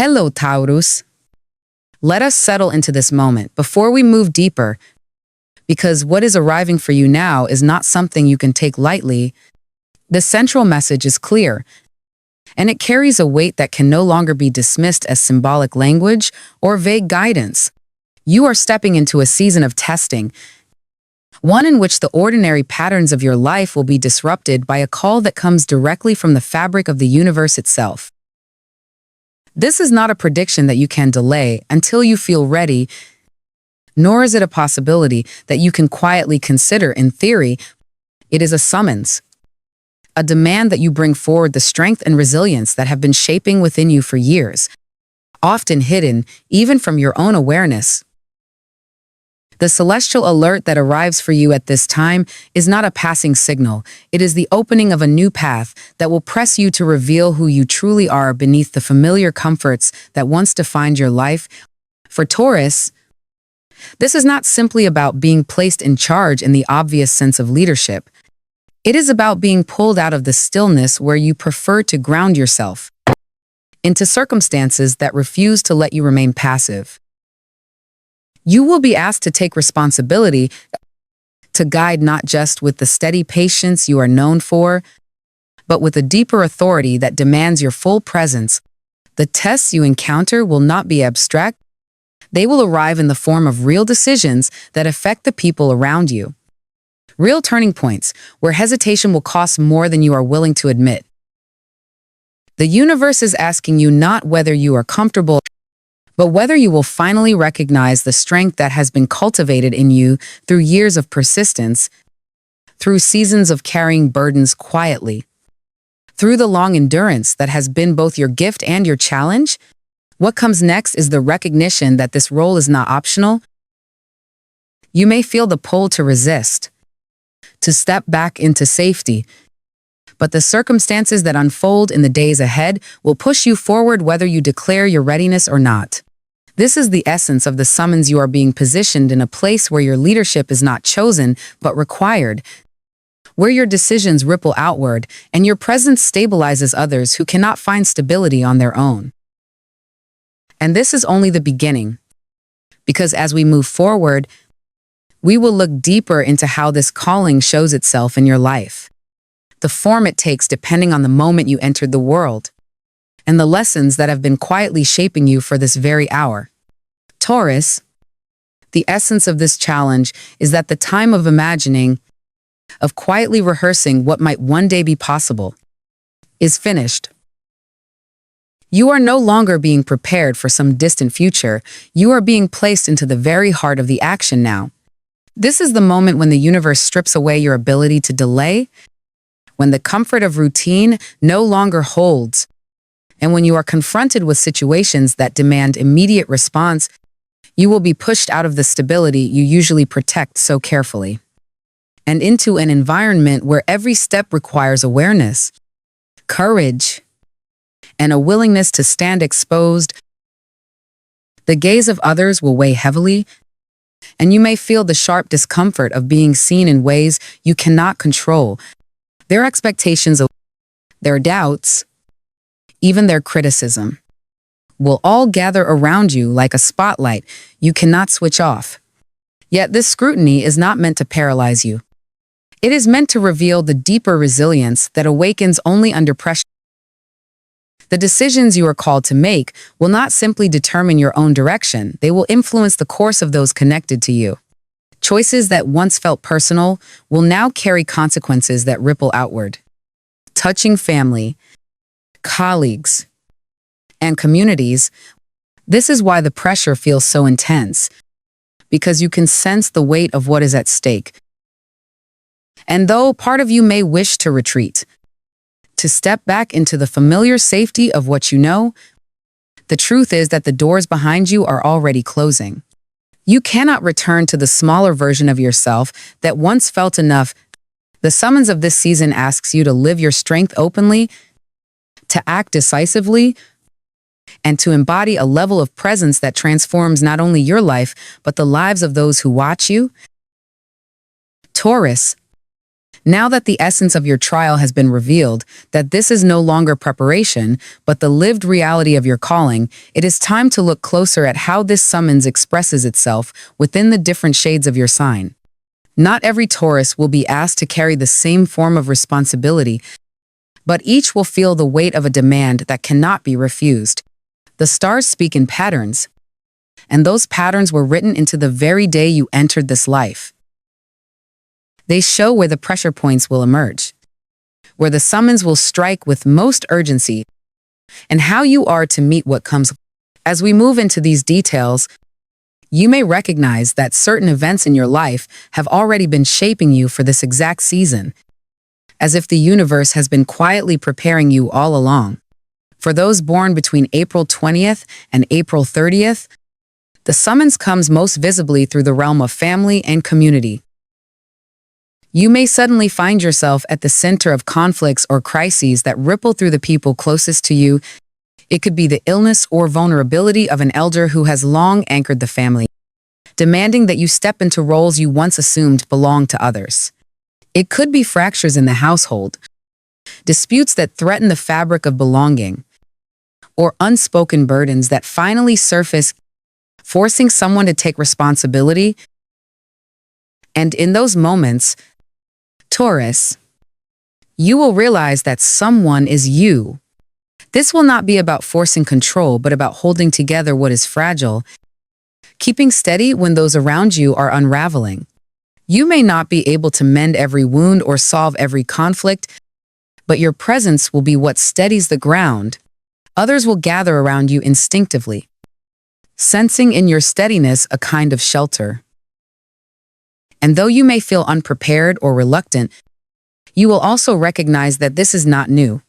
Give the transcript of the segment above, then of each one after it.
Hello, Taurus. Let us settle into this moment before we move deeper, because what is arriving for you now is not something you can take lightly. The central message is clear, and it carries a weight that can no longer be dismissed as symbolic language or vague guidance. You are stepping into a season of testing, one in which the ordinary patterns of your life will be disrupted by a call that comes directly from the fabric of the universe itself. This is not a prediction that you can delay until you feel ready, nor is it a possibility that you can quietly consider in theory. It is a summons, a demand that you bring forward the strength and resilience that have been shaping within you for years, often hidden even from your own awareness. The celestial alert that arrives for you at this time is not a passing signal. It is the opening of a new path that will press you to reveal who you truly are beneath the familiar comforts that once defined your life. For Taurus, this is not simply about being placed in charge in the obvious sense of leadership. It is about being pulled out of the stillness where you prefer to ground yourself into circumstances that refuse to let you remain passive. You will be asked to take responsibility, to guide not just with the steady patience you are known for, but with a deeper authority that demands your full presence. The tests you encounter will not be abstract. They will arrive in the form of real decisions that affect the people around you. Real turning points where hesitation will cost more than you are willing to admit. The universe is asking you not whether you are comfortable, but whether you will finally recognize the strength that has been cultivated in you through years of persistence, through seasons of carrying burdens quietly, through the long endurance that has been both your gift and your challenge. What comes next is the recognition that this role is not optional. You may feel the pull to resist, to step back into safety, but the circumstances that unfold in the days ahead will push you forward whether you declare your readiness or not. This is the essence of the summons. You are being positioned in a place where your leadership is not chosen, but required, where your decisions ripple outward and your presence stabilizes others who cannot find stability on their own. And this is only the beginning, because as we move forward, we will look deeper into how this calling shows itself in your life, the form it takes depending on the moment you entered the world, and the lessons that have been quietly shaping you for this very hour. Taurus, the essence of this challenge is that the time of imagining, of quietly rehearsing what might one day be possible, is finished. You are no longer being prepared for some distant future. You are being placed into the very heart of the action now. This is the moment when the universe strips away your ability to delay, when the comfort of routine no longer holds, and when you are confronted with situations that demand immediate response, you will be pushed out of the stability you usually protect so carefully, and into an environment where every step requires awareness, courage, and a willingness to stand exposed. The gaze of others will weigh heavily, and you may feel the sharp discomfort of being seen in ways you cannot control. Their expectations, their doubts, even their criticism, will all gather around you like a spotlight you cannot switch off. Yet this scrutiny is not meant to paralyze you. It is meant to reveal the deeper resilience that awakens only under pressure. The decisions you are called to make will not simply determine your own direction, they will influence the course of those connected to you. Choices that once felt personal will now carry consequences that ripple outward, touching family, colleagues, and communities. This is why the pressure feels so intense, because you can sense the weight of what is at stake. And though part of you may wish to retreat, to step back into the familiar safety of what you know, the truth is that the doors behind you are already closing. You cannot return to the smaller version of yourself that once felt enough. The summons of this season asks you to live your strength openly, to act decisively, and to embody a level of presence that transforms not only your life, but the lives of those who watch you. Taurus, Now that the essence of your trial has been revealed, that this is no longer preparation, but the lived reality of your calling, it is time to look closer at how this summons expresses itself within the different shades of your sign. Not every Taurus will be asked to carry the same form of responsibility, but each will feel the weight of a demand that cannot be refused. The stars speak in patterns, and those patterns were written into the very day you entered this life. They show where the pressure points will emerge, where the summons will strike with most urgency, and how you are to meet what comes. As we move into these details, you may recognize that certain events in your life have already been shaping you for this exact season, as if the universe has been quietly preparing you all along. For those born between April 20th and April 30th, the summons comes most visibly through the realm of family and community. You may suddenly find yourself at the center of conflicts or crises that ripple through the people closest to you. It could be the illness or vulnerability of an elder who has long anchored the family, demanding that you step into roles you once assumed belonged to others. It could be fractures in the household, disputes that threaten the fabric of belonging, or unspoken burdens that finally surface, forcing someone to take responsibility. And in those moments, Taurus, you will realize that someone is you. This will not be about forcing control, but about holding together what is fragile, keeping steady when those around you are unraveling. You may not be able to mend every wound or solve every conflict, but your presence will be what steadies the ground. Others will gather around you instinctively, sensing in your steadiness a kind of shelter. And though you may feel unprepared or reluctant, you will also recognize that this is not new.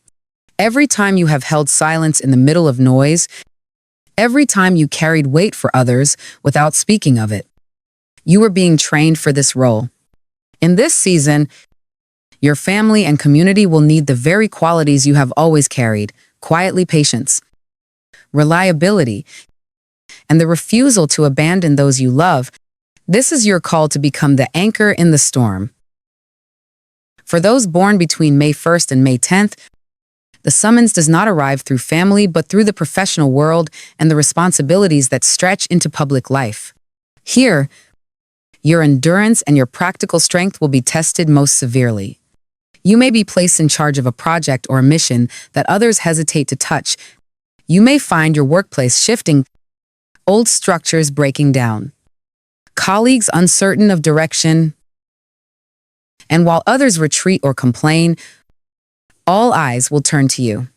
Every time you have held silence in the middle of noise, every time you carried weight for others without speaking of it, you were being trained for this role. In this season, your family and community will need the very qualities you have always carried: quietly patience, reliability, and the refusal to abandon those you love. This is your call to become the anchor in the storm. For those born between May 1st and May 10th, the summons does not arrive through family but through the professional world and the responsibilities that stretch into public life. Here, your endurance and your practical strength will be tested most severely. You may be placed in charge of a project or a mission that others hesitate to touch. You may find your workplace shifting, old structures breaking down, colleagues uncertain of direction, and while others retreat or complain, all eyes will turn to you.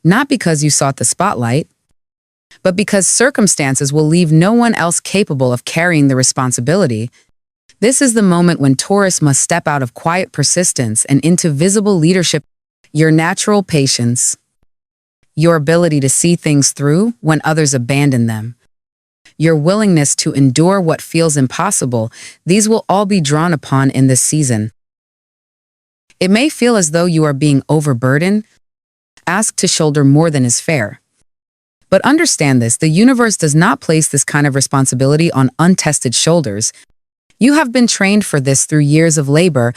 Not because you sought the spotlight, but because circumstances will leave no one else capable of carrying the responsibility. This is the moment when Taurus must step out of quiet persistence and into visible leadership. Your natural patience, your ability to see things through when others abandon them, your willingness to endure what feels impossible, these will all be drawn upon in this season. It may feel as though you are being overburdened, asked to shoulder more than is fair. But understand this, the universe does not place this kind of responsibility on untested shoulders. You have been trained for this through years of labor,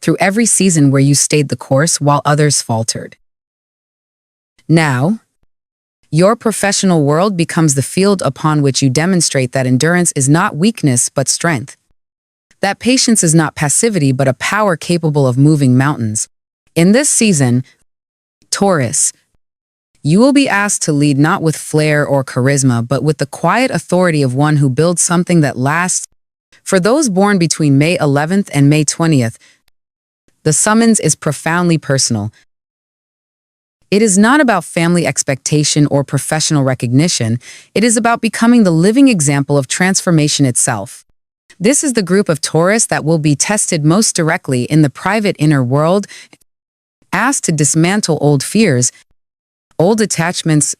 through every season where you stayed the course while others faltered. Now, your professional world becomes the field upon which you demonstrate that endurance is not weakness but strength. That patience is not passivity but a power capable of moving mountains. In this season, Taurus, you will be asked to lead not with flair or charisma but with the quiet authority of one who builds something that lasts. For those born between May 11th and May 20th, the summons is profoundly personal. It is not about family expectation or professional recognition. It is about becoming the living example of transformation itself. This is the group of Taurus that will be tested most directly in the private inner world, asked to dismantle old fears, old attachments,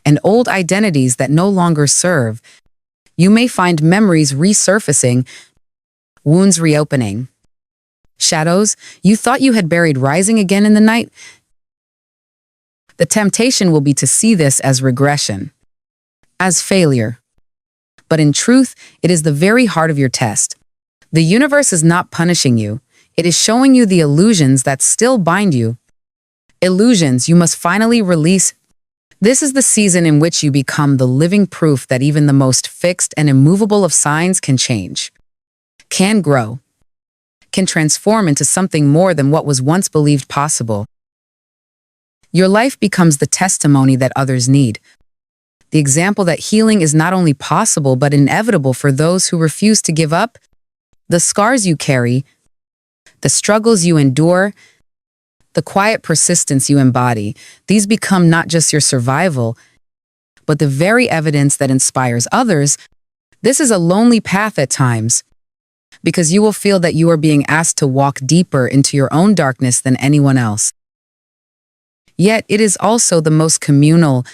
and old identities that no longer serve. You may find memories resurfacing, wounds reopening, shadows you thought you had buried rising again in the night. The temptation will be to see this as regression, as failure. But in truth, it is the very heart of your test. The universe is not punishing you. It is showing you the illusions that still bind you. Illusions you must finally release. This is the season in which you become the living proof that even the most fixed and immovable of signs can change, can grow, can transform into something more than what was once believed possible. Your life becomes the testimony that others need, the example that healing is not only possible but inevitable for those who refuse to give up. The scars you carry, the struggles you endure, the quiet persistence you embody, these become not just your survival, but the very evidence that inspires others. This is a lonely path at times, because you will feel that you are being asked to walk deeper into your own darkness than anyone else. Yet it is also the most communal,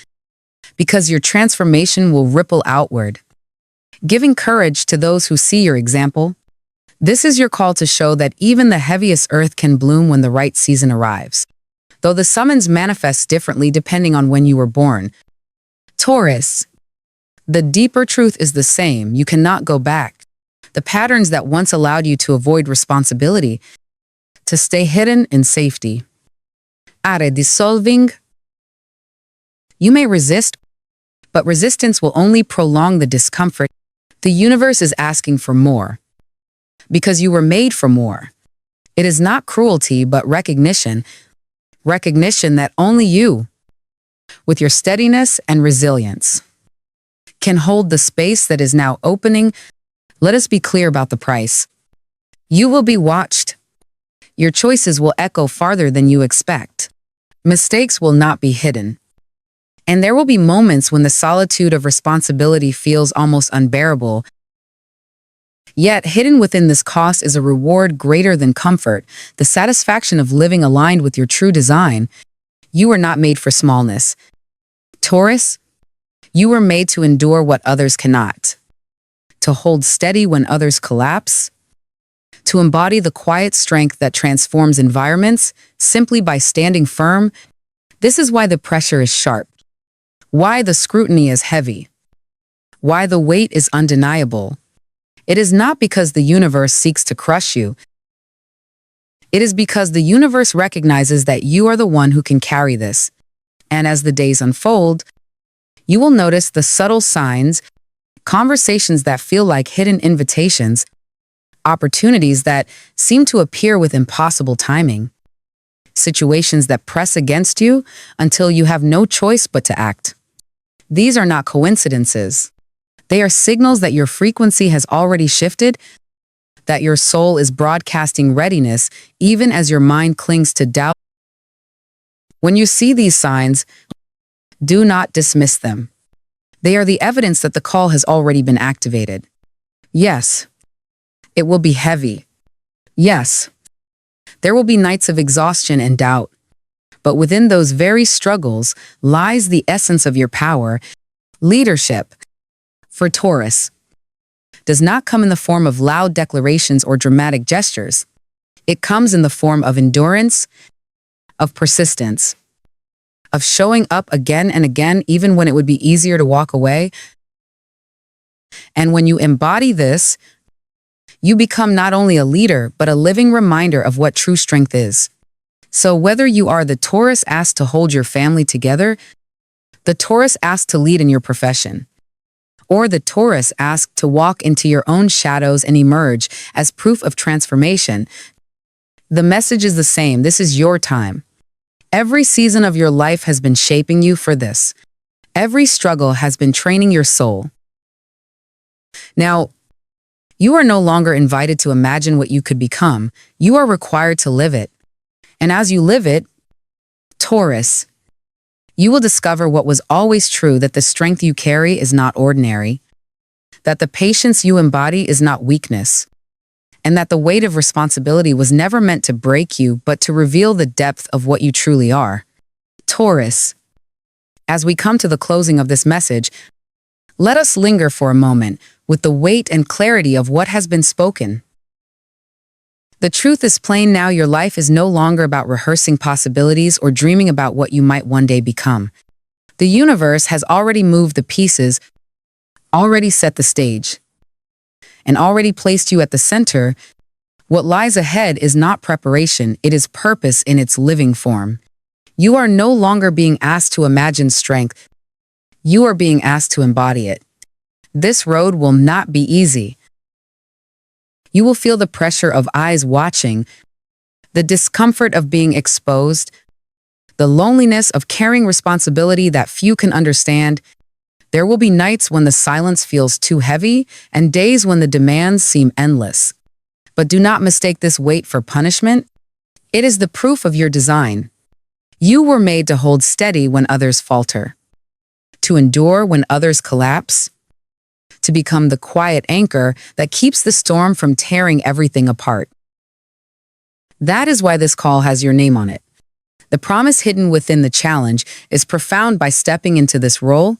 because your transformation will ripple outward, giving courage to those who see your example. This is your call to show that even the heaviest earth can bloom when the right season arrives, though the summons manifests differently depending on when you were born. Taurus, the deeper truth is the same. You cannot go back. The patterns that once allowed you to avoid responsibility, to stay hidden in safety, are dissolving. You may resist, but resistance will only prolong the discomfort. The universe is asking for more, because you were made for more. It is not cruelty, but recognition that only you, with your steadiness and resilience, can hold the space that is now opening. Let us be clear about the price. You will be watched. Your choices will echo farther than you expect. Mistakes will not be hidden. And there will be moments when the solitude of responsibility feels almost unbearable. Yet, hidden within this cost is a reward greater than comfort, the satisfaction of living aligned with your true design. You were not made for smallness. Taurus, you were made to endure what others cannot, to hold steady when others collapse, to embody the quiet strength that transforms environments simply by standing firm. This is why the pressure is sharp, why the scrutiny is heavy, why the weight is undeniable. It is not because the universe seeks to crush you. It is because the universe recognizes that you are the one who can carry this. And as the days unfold, you will notice the subtle signs, conversations that feel like hidden invitations, opportunities that seem to appear with impossible timing, situations that press against you until you have no choice but to act. These are not coincidences. They are signals that your frequency has already shifted, that your soul is broadcasting readiness even as your mind clings to doubt. When you see these signs, do not dismiss them. They are the evidence that the call has already been activated. Yes, it will be heavy. Yes, there will be nights of exhaustion and doubt. But within those very struggles lies the essence of your power. Leadership, for Taurus, does not come in the form of loud declarations or dramatic gestures. It comes in the form of endurance, of persistence, of showing up again and again even when it would be easier to walk away. And when you embody this, you become not only a leader, but a living reminder of what true strength is. So whether you are the Taurus asked to hold your family together, the Taurus asked to lead in your profession, or the Taurus asked to walk into your own shadows and emerge as proof of transformation, the message is the same. This is your time. Every season of your life has been shaping you for this. Every struggle has been training your soul. Now, you are no longer invited to imagine what you could become. You are required to live it. And as you live it, Taurus, you will discover what was always true, that the strength you carry is not ordinary, that the patience you embody is not weakness, and that the weight of responsibility was never meant to break you, but to reveal the depth of what you truly are. Taurus, as we come to the closing of this message, let us linger for a moment with the weight and clarity of what has been spoken. The truth is plain now. Your life is no longer about rehearsing possibilities or dreaming about what you might one day become. The universe has already moved the pieces, already set the stage, and already placed you at the center. What lies ahead is not preparation, it is purpose in its living form. You are no longer being asked to imagine strength, you are being asked to embody it. This road will not be easy. You will feel the pressure of eyes watching, the discomfort of being exposed, the loneliness of carrying responsibility that few can understand. There will be nights when the silence feels too heavy and days when the demands seem endless. But do not mistake this weight for punishment. It is the proof of your design. You were made to hold steady when others falter, to endure when others collapse, to become the quiet anchor that keeps the storm from tearing everything apart. That is why this call has your name on it. The promise hidden within the challenge is profound. By stepping into this role,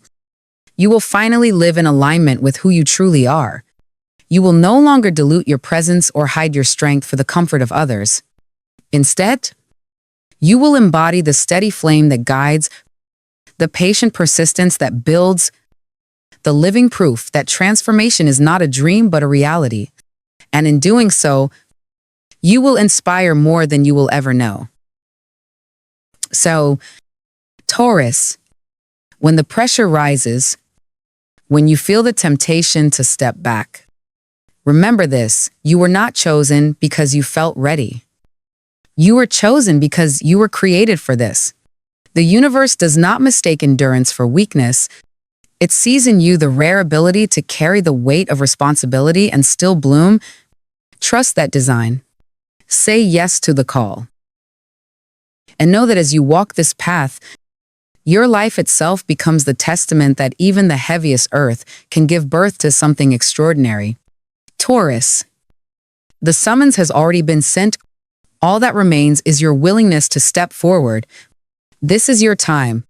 you will finally live in alignment with who you truly are. You will no longer dilute your presence or hide your strength for the comfort of others. Instead, you will embody the steady flame that guides, the patient persistence that builds, the living proof that transformation is not a dream but a reality. And in doing so, you will inspire more than you will ever know. So, Taurus, when the pressure rises, when you feel the temptation to step back, remember this: you were not chosen because you felt ready. You were chosen because you were created for this. The universe does not mistake endurance for weakness. It sees in you the rare ability to carry the weight of responsibility and still bloom. Trust that design. Say yes to the call. And know that as you walk this path, your life itself becomes the testament that even the heaviest earth can give birth to something extraordinary. Taurus, the summons has already been sent. All that remains is your willingness to step forward. This is your time.